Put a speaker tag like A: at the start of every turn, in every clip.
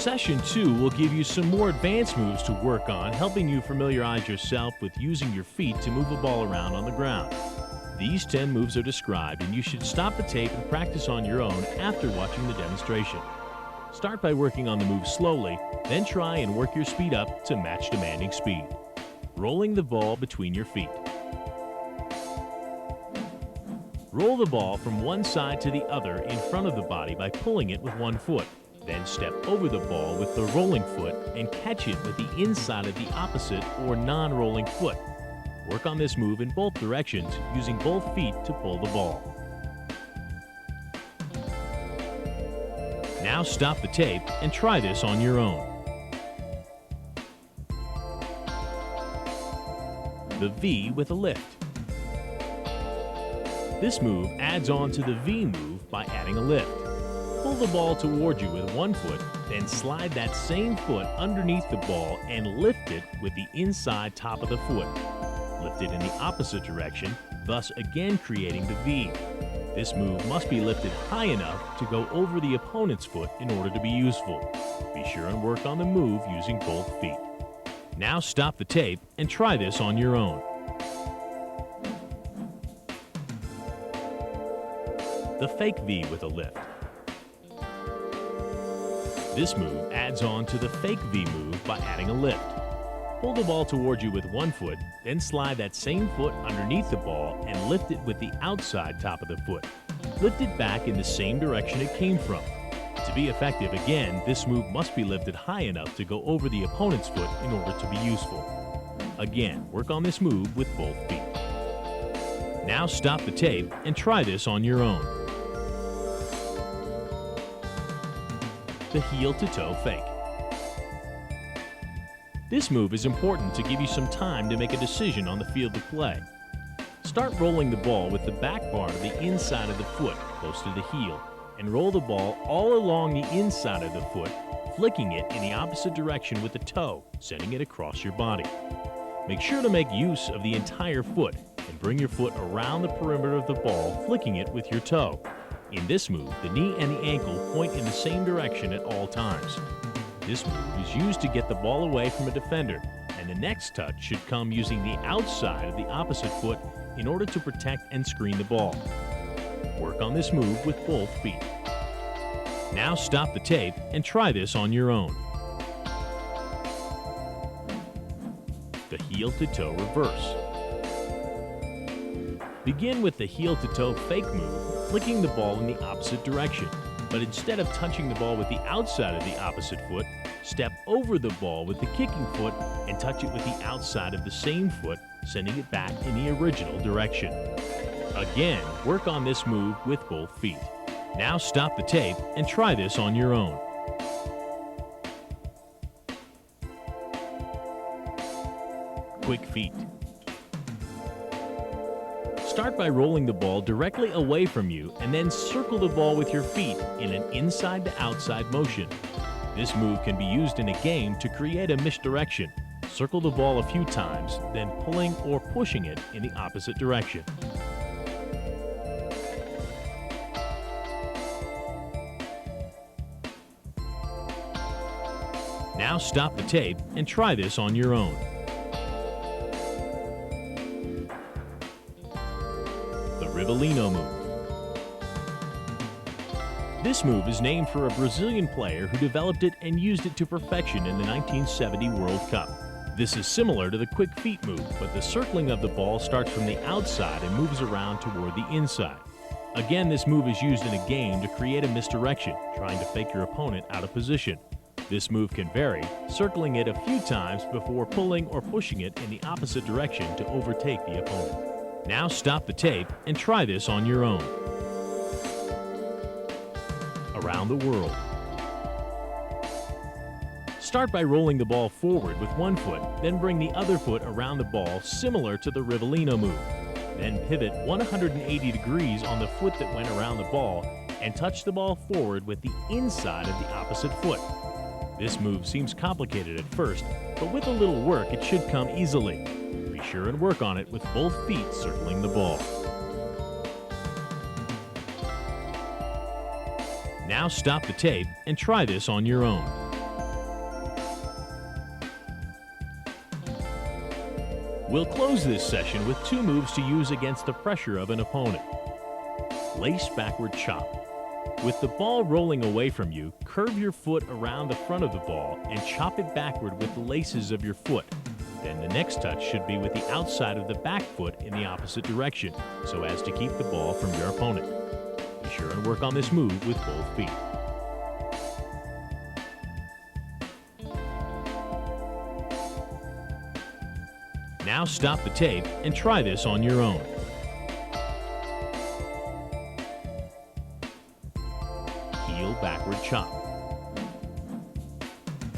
A: Session 2 will give you some more advanced moves to work on, helping you familiarize yourself with using your feet to move a ball around on the ground. These 10 moves are described, and you should stop the tape and practice on your own after watching the demonstration. Start by working on the move slowly, then try and work your speed up to match demanding speed. Rolling the ball between your feet. Roll the ball from one side to the other in front of the body by pulling it with one foot. Then step over the ball with the rolling foot and catch it with the inside of the opposite or non-rolling foot. Work on this move in both directions using both feet to pull the ball. Now stop the tape and try this on your own. The V with a lift. This move adds on to the V move by adding a lift. Pull the ball toward you with one foot, then slide that same foot underneath the ball and lift it with the inside top of the foot. Lift it in the opposite direction, thus again creating the V. This move must be lifted high enough to go over the opponent's foot in order to be useful. Be sure and work on the move using both feet. Now stop the tape and try this on your own. The fake V with a lift. This move adds on to the fake V move by adding a lift. Pull the ball toward you with one foot, then slide that same foot underneath the ball and lift it with the outside top of the foot. Lift it back in the same direction it came from. To be effective again, this move must be lifted high enough to go over the opponent's foot in order to be useful. Again, work on this move with both feet. Now stop the tape and try this on your own. The heel-to-toe fake. This move is important to give you some time to make a decision on the field of play. Start rolling the ball with the back bar to the inside of the foot, close to the heel, and roll the ball all along the inside of the foot, flicking it in the opposite direction with the toe, sending it across your body. Make sure to make use of the entire foot and bring your foot around the perimeter of the ball, flicking it with your toe. In this move, the knee and the ankle point in the same direction at all times. This move is used to get the ball away from a defender, and the next touch should come using the outside of the opposite foot in order to protect and screen the ball. Work on this move with both feet. Now stop the tape and try this on your own. The heel-to-toe reverse. Begin with the heel-to-toe fake move, flicking the ball in the opposite direction. But instead of touching the ball with the outside of the opposite foot, step over the ball with the kicking foot and touch it with the outside of the same foot, sending it back in the original direction. Again, work on this move with both feet. Now stop the tape and try this on your own. Quick feet. Start by rolling the ball directly away from you and then circle the ball with your feet in an inside to outside motion. This move can be used in a game to create a misdirection. Circle the ball a few times, then pulling or pushing it in the opposite direction. Now stop the tape and try this on your own. The Rivellino move. This move is named for a Brazilian player who developed it and used it to perfection in the 1970 World Cup. This is similar to the quick feet move, but the circling of the ball starts from the outside and moves around toward the inside. Again, this move is used in a game to create a misdirection, trying to fake your opponent out of position. This move can vary, circling it a few times before pulling or pushing it in the opposite direction to overtake the opponent. Now stop the tape and try this on your own. Around the world. Start by rolling the ball forward with one foot, then bring the other foot around the ball similar to the Rivellino move. Then pivot 180 degrees on the foot that went around the ball and touch the ball forward with the inside of the opposite foot. This move seems complicated at first, but with a little work it should come easily. Be sure and work on it with both feet circling the ball. Now stop the tape and try this on your own. We'll close this session with 2 moves to use against the pressure of an opponent. Lace backward chop. With the ball rolling away from you, curve your foot around the front of the ball and chop it backward with the laces of your foot. Then the next touch should be with the outside of the back foot in the opposite direction, so as to keep the ball from your opponent. Be sure and work on this move with both feet. Now stop the tape and try this on your own. Heel backward chop.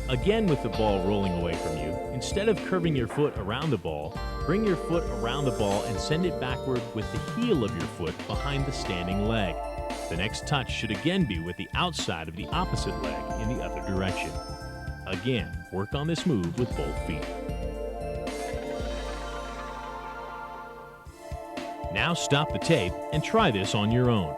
A: Again, with the ball rolling away from you, instead of curving your foot around the ball, bring your foot around the ball and send it backward with the heel of your foot behind the standing leg. The next touch should again be with the outside of the opposite leg in the other direction. Again, work on this move with both feet. Now stop the tape and try this on your own.